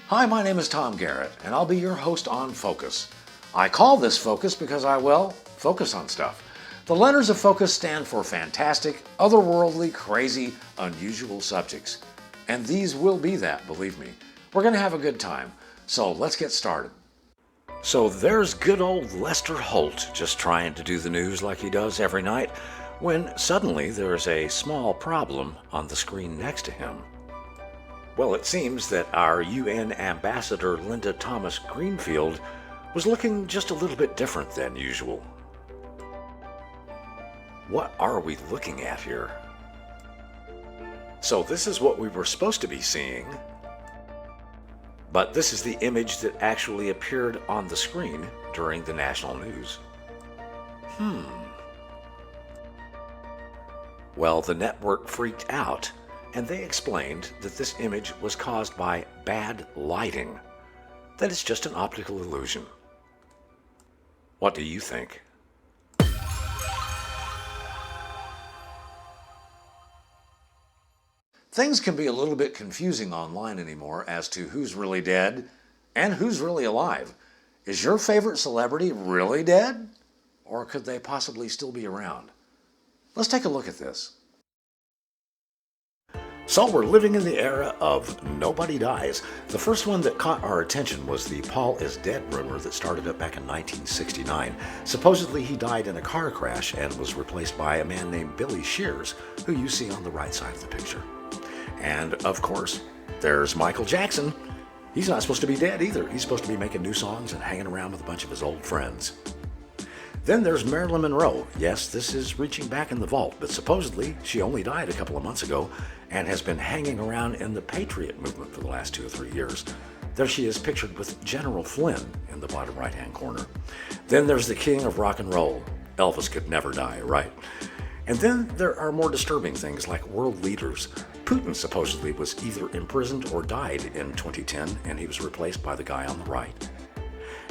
Hi, my name is Tom Garrett, and I'll be your host on Focus. I call this Focus because I, focus on stuff. The letters of Focus stand for fantastic, otherworldly, crazy, unusual subjects. And these will be that, believe me. We're going to have a good time, so let's get started. So there's good old Lester Holt just trying to do the news like he does every night, when suddenly there's a small problem on the screen next to him. Well, it seems that our UN ambassador Linda Thomas Greenfield was looking just a little bit different than usual. What are we looking at here? So this is what we were supposed to be seeing, but this is the image that actually appeared on the screen during the national news. Well, the network freaked out, and they explained that this image was caused by bad lighting, that it's just an optical illusion. What do you think? Things can be a little bit confusing online anymore as to who's really dead and who's really alive. Is your favorite celebrity really dead? Or could they possibly still be around? Let's take a look at this. So we're living in the era of nobody dies. The first one that caught our attention was the Paul is dead rumor that started up back in 1969. Supposedly he died in a car crash and was replaced by a man named Billy Shears, who you see on the right side of the picture. And of course, there's Michael Jackson. He's not supposed to be dead either. He's supposed to be making new songs and hanging around with a bunch of his old friends. Then there's Marilyn Monroe. Yes, this is reaching back in the vault, but supposedly she only died a couple of months ago and has been hanging around in the Patriot movement for the last 2 or 3 years. There she is pictured with General Flynn in the bottom right-hand corner. Then there's the king of rock and roll. Elvis could never die, right? And then there are more disturbing things like world leaders. Putin supposedly was either imprisoned or died in 2010, and he was replaced by the guy on the right.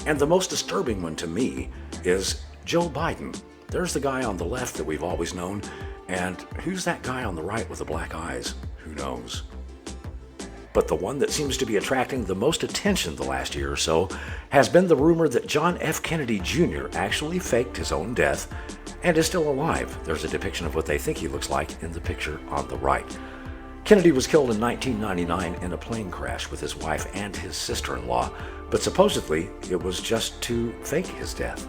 And the most disturbing one to me is Joe Biden. There's the guy on the left that we've always known, and who's that guy on the right with the black eyes? Who knows? But the one that seems to be attracting the most attention the last year or so has been the rumor that John F. Kennedy Jr. actually faked his own death and is still alive. There's a depiction of what they think he looks like in the picture on the right. Kennedy was killed in 1999 in a plane crash with his wife and his sister-in-law, but supposedly it was just to fake his death.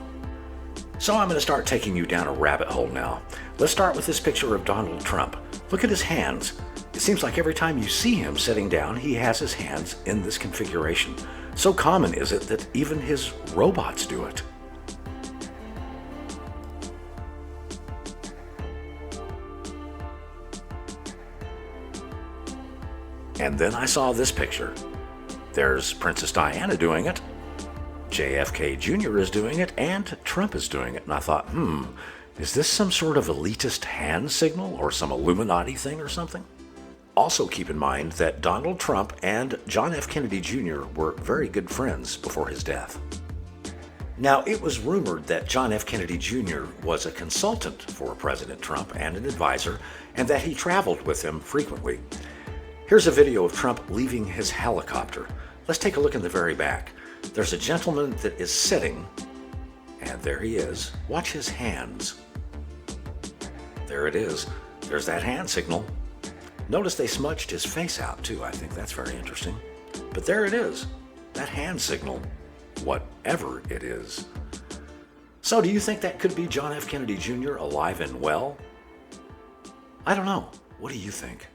So I'm going to start taking you down a rabbit hole now. Let's start with this picture of Donald Trump. Look at his hands. It seems like every time you see him sitting down, he has his hands in this configuration. So common is it that even his robots do it. And then I saw this picture. There's Princess Diana doing it, JFK Jr. is doing it, and Trump is doing it. And I thought, is this some sort of elitist hand signal or some Illuminati thing or something? Also keep in mind that Donald Trump and John F. Kennedy Jr. were very good friends before his death. Now, it was rumored that John F. Kennedy Jr. was a consultant for President Trump and an advisor, and that he traveled with him frequently. Here's a video of Trump leaving his helicopter. Let's take a look in the very back. There's a gentleman that is sitting, and there he is. Watch his hands. There it is. There's that hand signal. Notice they smudged his face out too. I think that's very interesting. But there it is. That hand signal, whatever it is. So do you think that could be John F. Kennedy Jr. alive and well? I don't know. What do you think?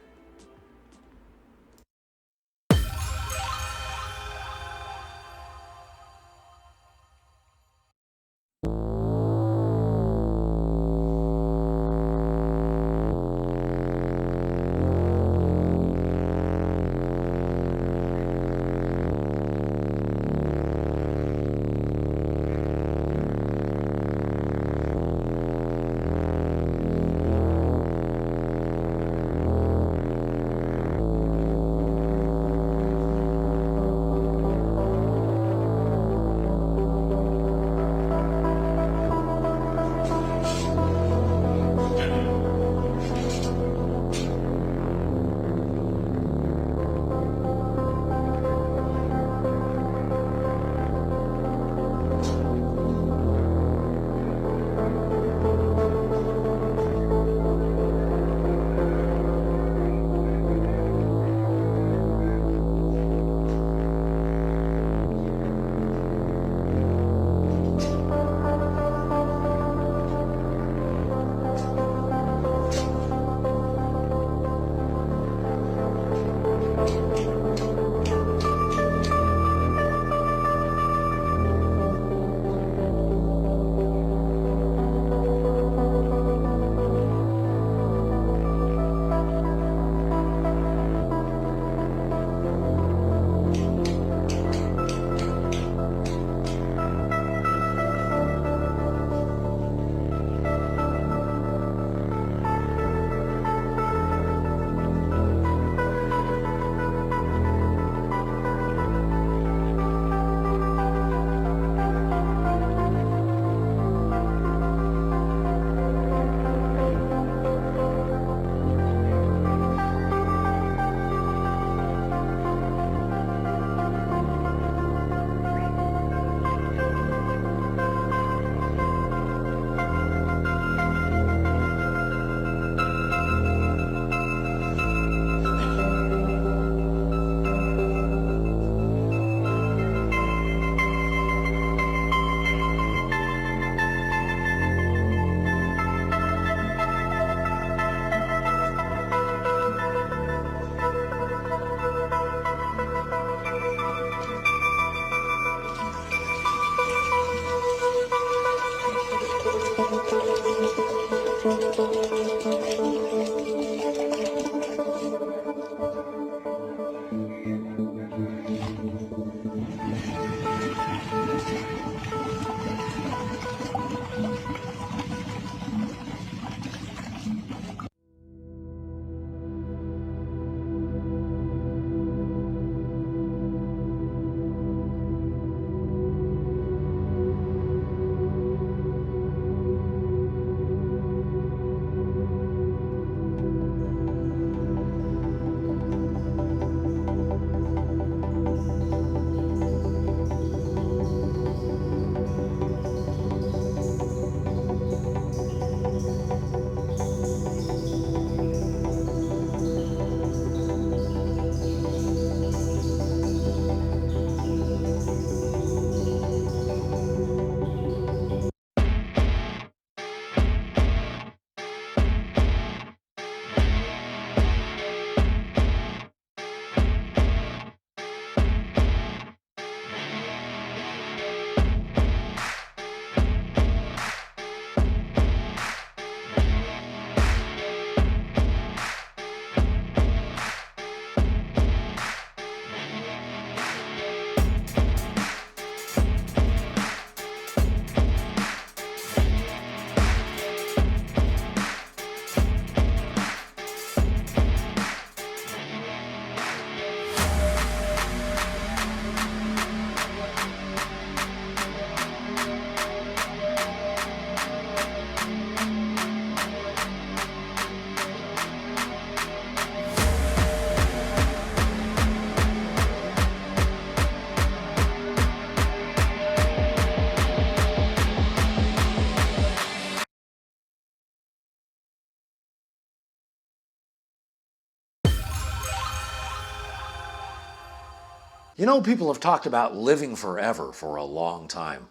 You know, people have talked about living forever for a long time,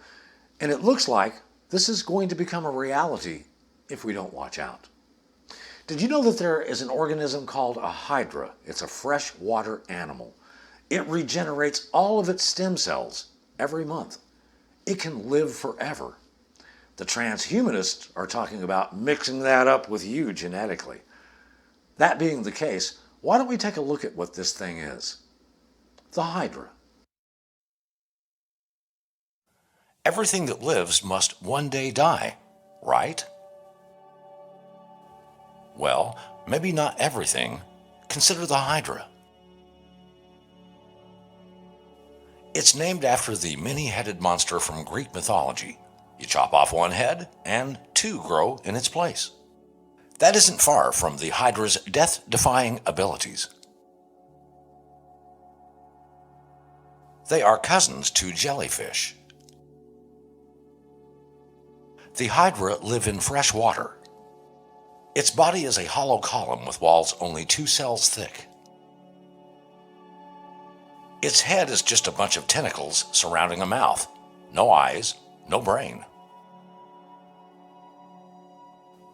and it looks like this is going to become a reality if we don't watch out. Did you know that there is an organism called a hydra? It's a freshwater animal. It regenerates all of its stem cells every month. It can live forever. The transhumanists are talking about mixing that up with you genetically. That being the case, why don't we take a look at what this thing is? The hydra. Everything that lives must one day die, right? Well, maybe not everything. Consider the hydra. It's named after the many-headed monster from Greek mythology. You chop off one head, and two grow in its place. That isn't far from the hydra's death-defying abilities. They are cousins to jellyfish. The hydra live in fresh water. Its body is a hollow column with walls only 2 cells thick. Its head is just a bunch of tentacles surrounding a mouth. No eyes, no brain.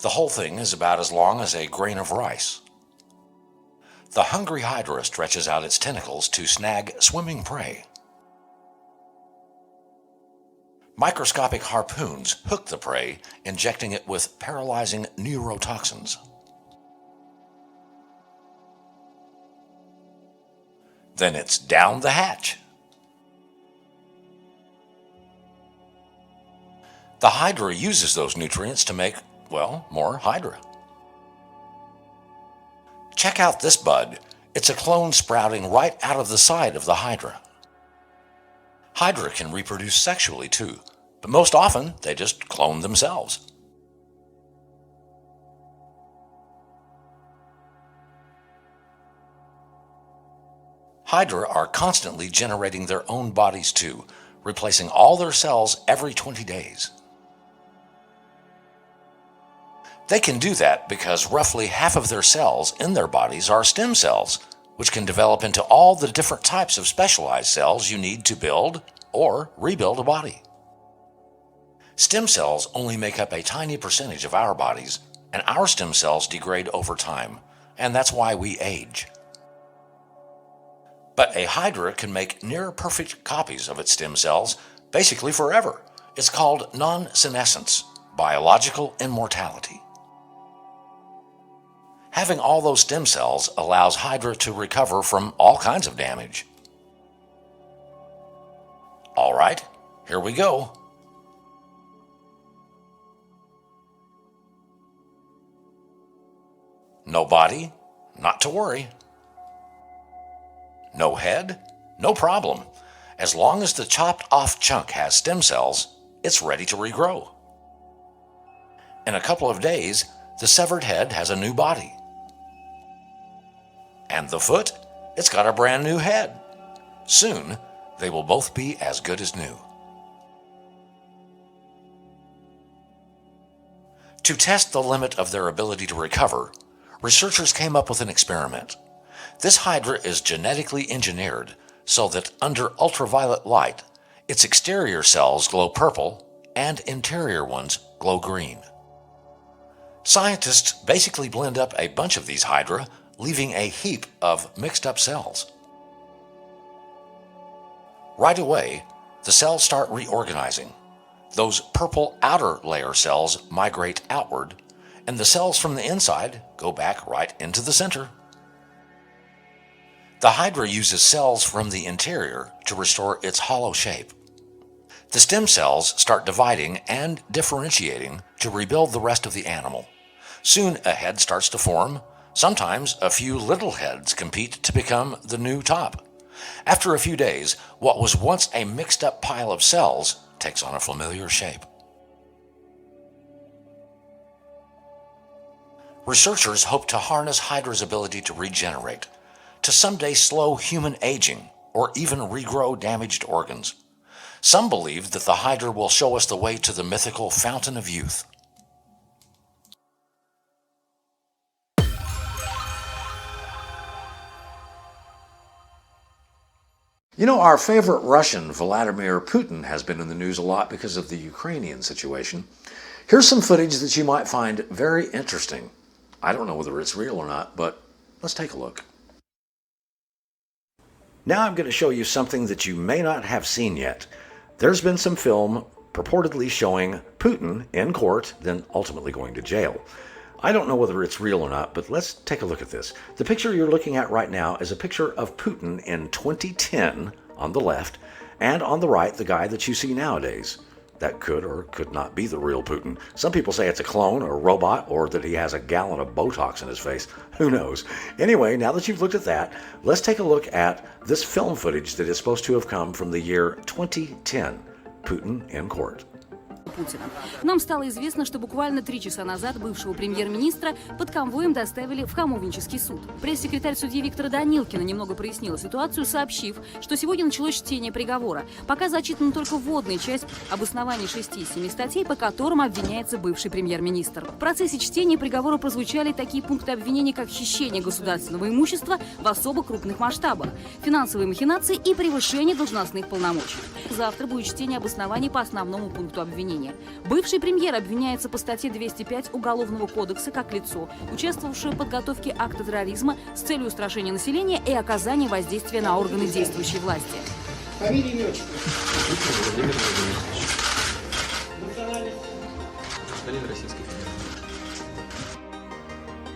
The whole thing is about as long as a grain of rice. The hungry hydra stretches out its tentacles to snag swimming prey. Microscopic harpoons hook the prey, injecting it with paralyzing neurotoxins. Then it's down the hatch. The hydra uses those nutrients to make, well, more hydra. Check out this bud. It's a clone sprouting right out of the side of the hydra. Hydra can reproduce sexually too, but most often they just clone themselves. Hydra are constantly generating their own bodies too, replacing all their cells every 20 days. They can do that because roughly half of their cells in their bodies are stem cells, which can develop into all the different types of specialized cells you need to build or rebuild a body. Stem cells only make up a tiny percentage of our bodies, and our stem cells degrade over time, and that's why we age. But a hydra can make near-perfect copies of its stem cells basically forever. It's called non-senescence, biological immortality. Having all those stem cells allows hydra to recover from all kinds of damage. All right, here we go. No body? Not to worry. No head? No problem. As long as the chopped off chunk has stem cells, it's ready to regrow. In a couple of days, the severed head has a new body. And the foot? It's got a brand new head. Soon, they will both be as good as new. To test the limit of their ability to recover, researchers came up with an experiment. This hydra is genetically engineered so that under ultraviolet light, its exterior cells glow purple and interior ones glow green. Scientists basically blend up a bunch of these hydra, leaving a heap of mixed up cells. Right away, the cells start reorganizing. Those purple outer layer cells migrate outward, and the cells from the inside go back right into the center. The hydra uses cells from the interior to restore its hollow shape. The stem cells start dividing and differentiating to rebuild the rest of the animal. Soon a head starts to form. Sometimes a few little heads compete to become the new top. After a few days, what was once a mixed up pile of cells takes on a familiar shape. Researchers hope to harness hydra's ability to regenerate, to someday slow human aging or even regrow damaged organs. Some believe that the hydra will show us the way to the mythical fountain of youth. You know, our favorite Russian, Vladimir Putin, has been in the news a lot because of the Ukrainian situation. Here's some footage that you might find very interesting. I don't know whether it's real or not, but let's take a look. Now I'm going to show you something that you may not have seen yet. There's been some film purportedly showing Putin in court, then ultimately going to jail. I don't know whether it's real or not, but let's take a look at this. The picture you're looking at right now is a picture of Putin in 2010 on the left, and on the right, the guy that you see nowadays. That could or could not be the real Putin. Some people say it's a clone or a robot, or that he has a gallon of Botox in his face. Who knows? Anyway, now that you've looked at that, let's take a look at this film footage that is supposed to have come from the year 2010. Putin in court. Путина. Нам стало известно, что буквально 3 часа назад бывшего премьер-министра под конвоем доставили в Хамовнический суд. Пресс-секретарь судьи Виктора Данилкина немного прояснила ситуацию, сообщив, что сегодня началось чтение приговора. Пока зачитана только вводная часть об основании 6 из 7 статей, по которым обвиняется бывший премьер-министр. В процессе чтения приговора прозвучали такие пункты обвинения, как хищение государственного имущества в особо крупных масштабах, финансовые махинации и превышение должностных полномочий. Завтра будет чтение обоснований по основному пункту обвинения. Бывший премьер обвиняется по статье 205 Уголовного кодекса как лицо, участвовавшее в подготовке акта терроризма с целью устрашения населения и оказания воздействия на органы действующей власти. Фамилия, имя, отчество.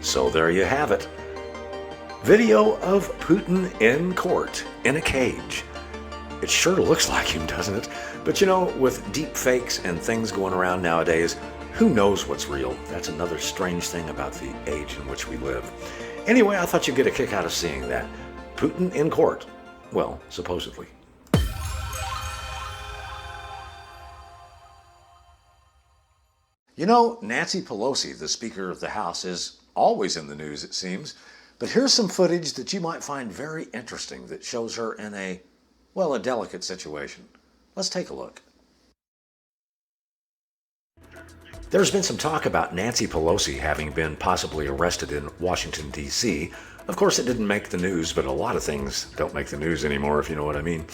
So there you have it. Video of Putin in court, in a cage. It sure looks like him, doesn't it? But you know, with deep fakes and things going around nowadays, who knows what's real? That's another strange thing about the age in which we live. Anyway, I thought you'd get a kick out of seeing that. Putin in court. Well, supposedly. You know, Nancy Pelosi, the Speaker of the House, is always in the news, it seems. But here's some footage that you might find very interesting that shows her in a delicate situation. Let's take a look. There's been some talk about Nancy Pelosi having been possibly arrested in Washington, D.C. Of course, it didn't make the news, but a lot of things don't make the news anymore, if you know what I mean.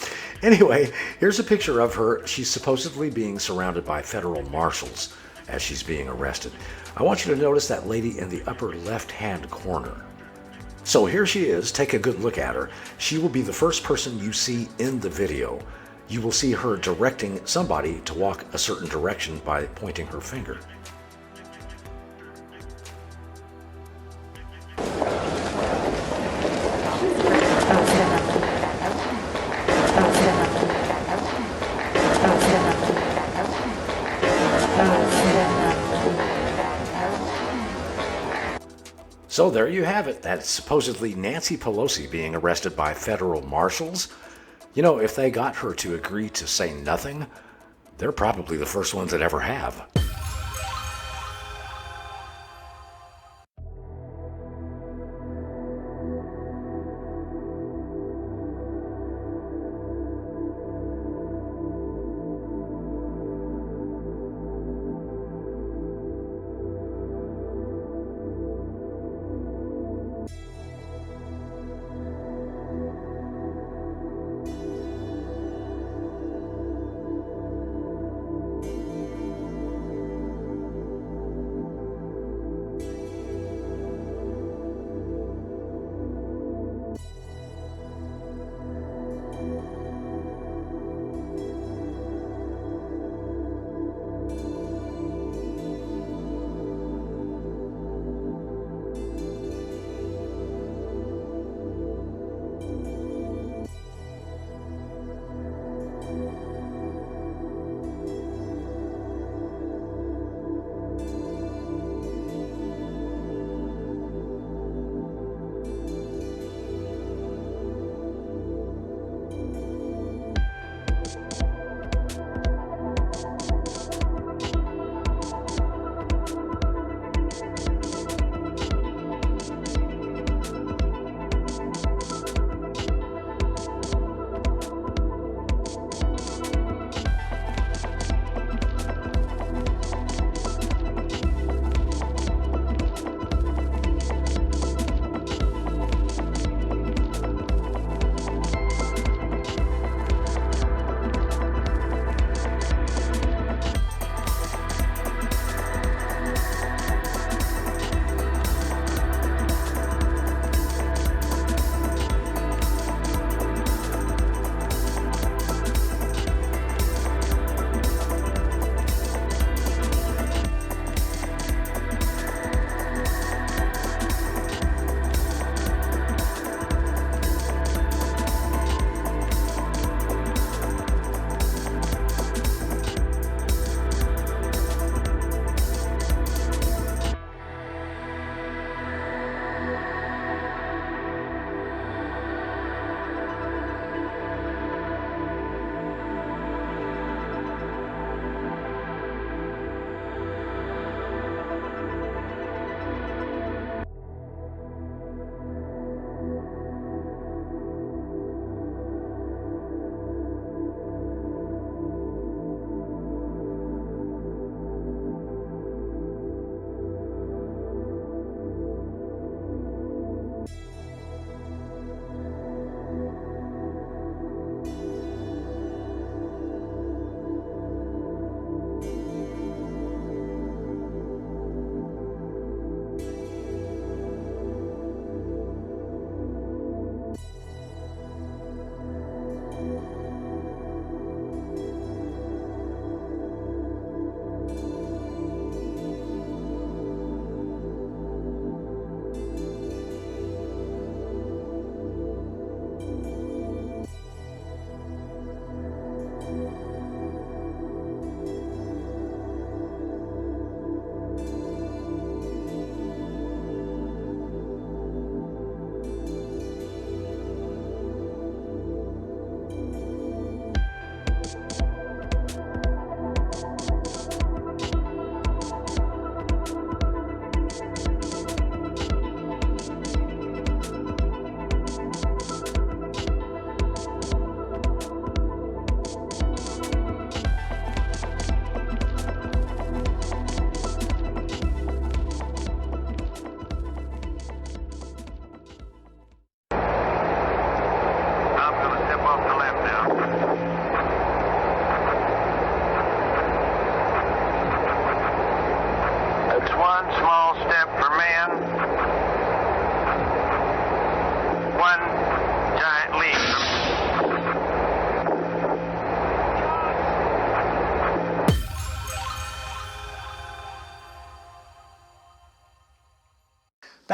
Anyway, here's a picture of her. She's supposedly being surrounded by federal marshals as she's being arrested. I want you to notice that lady in the upper left-hand corner. So here she is. Take a good look at her. She will be the first person you see in the video. You will see her directing somebody to walk a certain direction by pointing her finger. So there you have it. That's supposedly Nancy Pelosi being arrested by federal marshals. You know, if they got her to agree to say nothing, they're probably the first ones that ever have.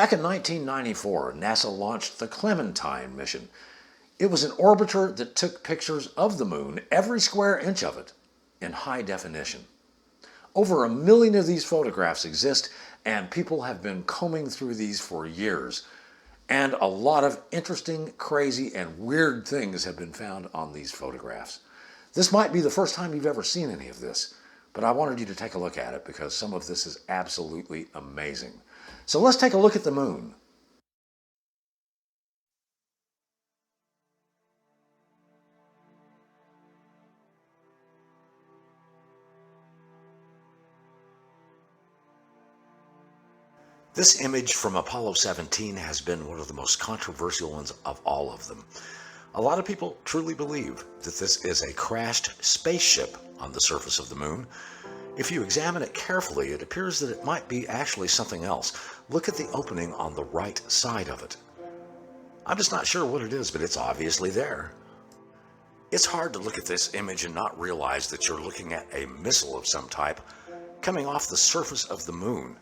Back in 1994, NASA launched the Clementine mission. It was an orbiter that took pictures of the moon, every square inch of it, in high definition. Over 1 million of these photographs exist, and people have been combing through these for years. And a lot of interesting, crazy, and weird things have been found on these photographs. This might be the first time you've ever seen any of this, but I wanted you to take a look at it because some of this is absolutely amazing. So let's take a look at the moon. This image from Apollo 17 has been one of the most controversial ones of all of them. A lot of people truly believe that this is a crashed spaceship on the surface of the moon. If you examine it carefully, it appears that it might be actually something else. Look at the opening on the right side of it. I'm just not sure what it is, but it's obviously there. It's hard to look at this image and not realize that you're looking at a missile of some type coming off the surface of the moon.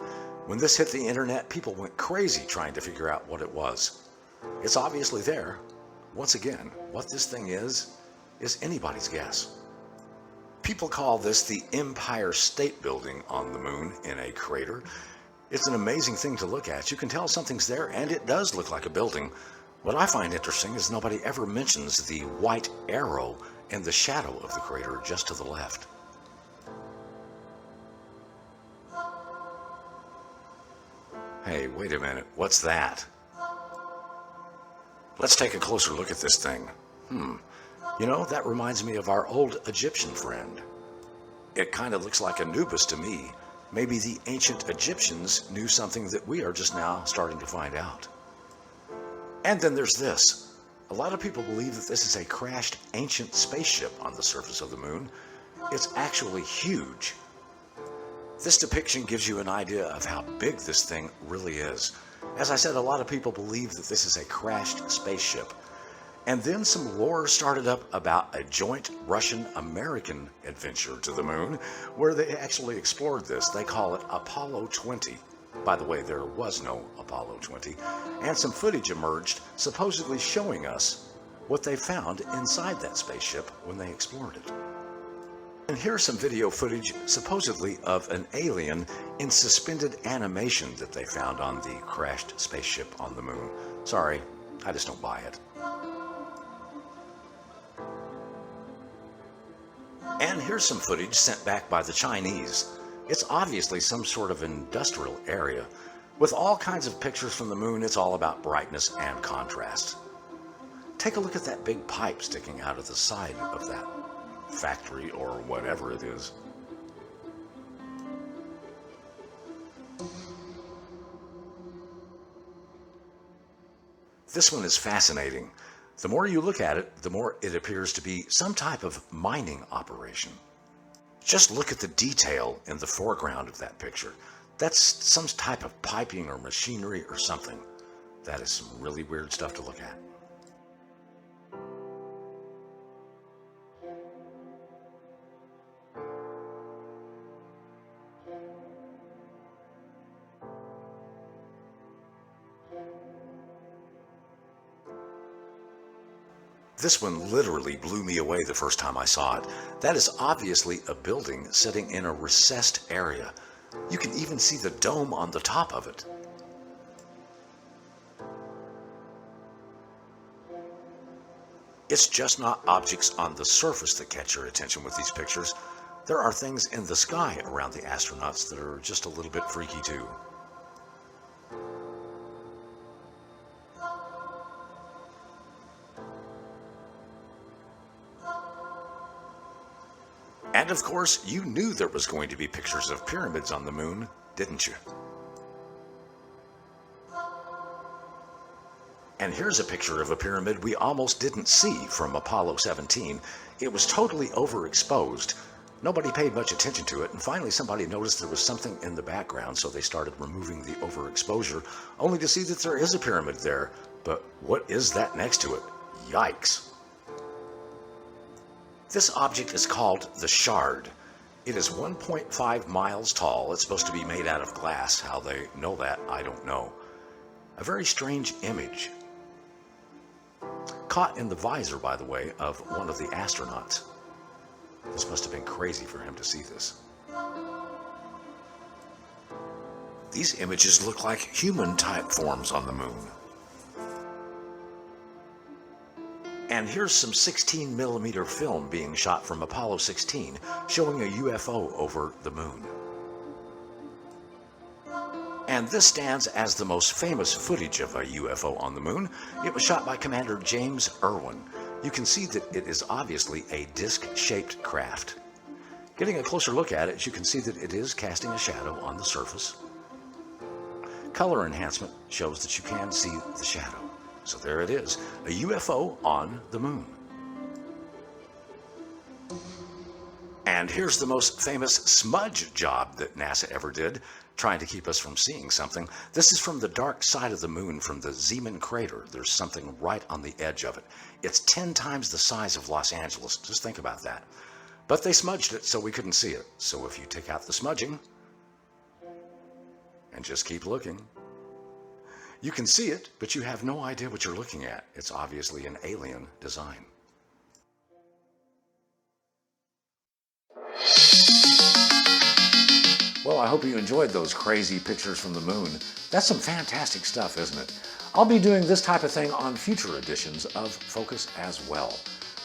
When this hit the internet, people went crazy trying to figure out what it was. It's obviously there. Once again, what this thing is anybody's guess. People call this the Empire State Building on the moon in a crater. It's an amazing thing to look at. You can tell something's there, and it does look like a building. What I find interesting is nobody ever mentions the white arrow in the shadow of the crater just to the left. Hey, wait a minute, what's that? Let's take a closer look at this thing. You know, that reminds me of our old Egyptian friend. It kind of looks like Anubis to me. Maybe the ancient Egyptians knew something that we are just now starting to find out. And then there's this. A lot of people believe that this is a crashed ancient spaceship on the surface of the moon. It's actually huge. This depiction gives you an idea of how big this thing really is. As I said, a lot of people believe that this is a crashed spaceship. And then some lore started up about a joint Russian-American adventure to the moon where they actually explored this. They call it Apollo 20. By the way, there was no Apollo 20. And some footage emerged supposedly showing us what they found inside that spaceship when they explored it. And here's some video footage supposedly of an alien in suspended animation that they found on the crashed spaceship on the moon. Sorry, I just don't buy it. And here's some footage sent back by the Chinese. It's obviously some sort of industrial area. With all kinds of pictures from the moon, it's all about brightness and contrast. Take a look at that big pipe sticking out of the side of that factory or whatever it is. This one is fascinating. The more you look at it, the more it appears to be some type of mining operation. Just look at the detail in the foreground of that picture. That's some type of piping or machinery or something. That is some really weird stuff to look at. This one literally blew me away the first time I saw it. That is obviously a building sitting in a recessed area. You can even see the dome on the top of it. It's just not objects on the surface that catch your attention with these pictures. There are things in the sky around the astronauts that are just a little bit freaky too. And of course, you knew there was going to be pictures of pyramids on the moon, didn't you? And here's a picture of a pyramid we almost didn't see from Apollo 17. It was totally overexposed. Nobody paid much attention to it, and finally somebody noticed there was something in the background, so they started removing the overexposure, only to see that there is a pyramid there. But what is that next to it? Yikes. This object is called the Shard. It is 1.5 miles tall. It's supposed to be made out of glass. How they know that, I don't know. A very strange image. Caught in the visor, by the way, of one of the astronauts. This must have been crazy for him to see this. These images look like human-type forms on the moon. And here's some 16mm film being shot from Apollo 16, showing a UFO over the moon. And this stands as the most famous footage of a UFO on the moon. It was shot by Commander James Irwin. You can see that it is obviously a disc-shaped craft. Getting a closer look at it, you can see that it is casting a shadow on the surface. Color enhancement shows that you can see the shadow. So there it is, a UFO on the moon. And here's the most famous smudge job that NASA ever did, trying to keep us from seeing something. This is from the dark side of the moon, from the Zeeman crater. There's something right on the edge of it. It's 10 times the size of Los Angeles. Just think about that. But they smudged it so we couldn't see it. So if you take out the smudging and just keep looking, you can see it, but you have no idea what you're looking at. It's obviously an alien design. Well, I hope you enjoyed those crazy pictures from the moon. That's some fantastic stuff, isn't it? I'll be doing this type of thing on future editions of Focus as well.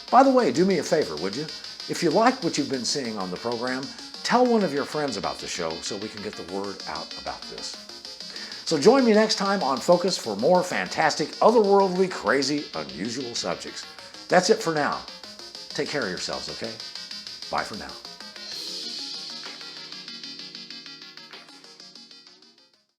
By the way, do me a favor, would you? If you like what you've been seeing on the program, tell one of your friends about the show so we can get the word out about this. So join me next time on Focus for more fantastic, otherworldly, crazy, unusual subjects. That's it for now. Take care of yourselves, okay? Bye for now.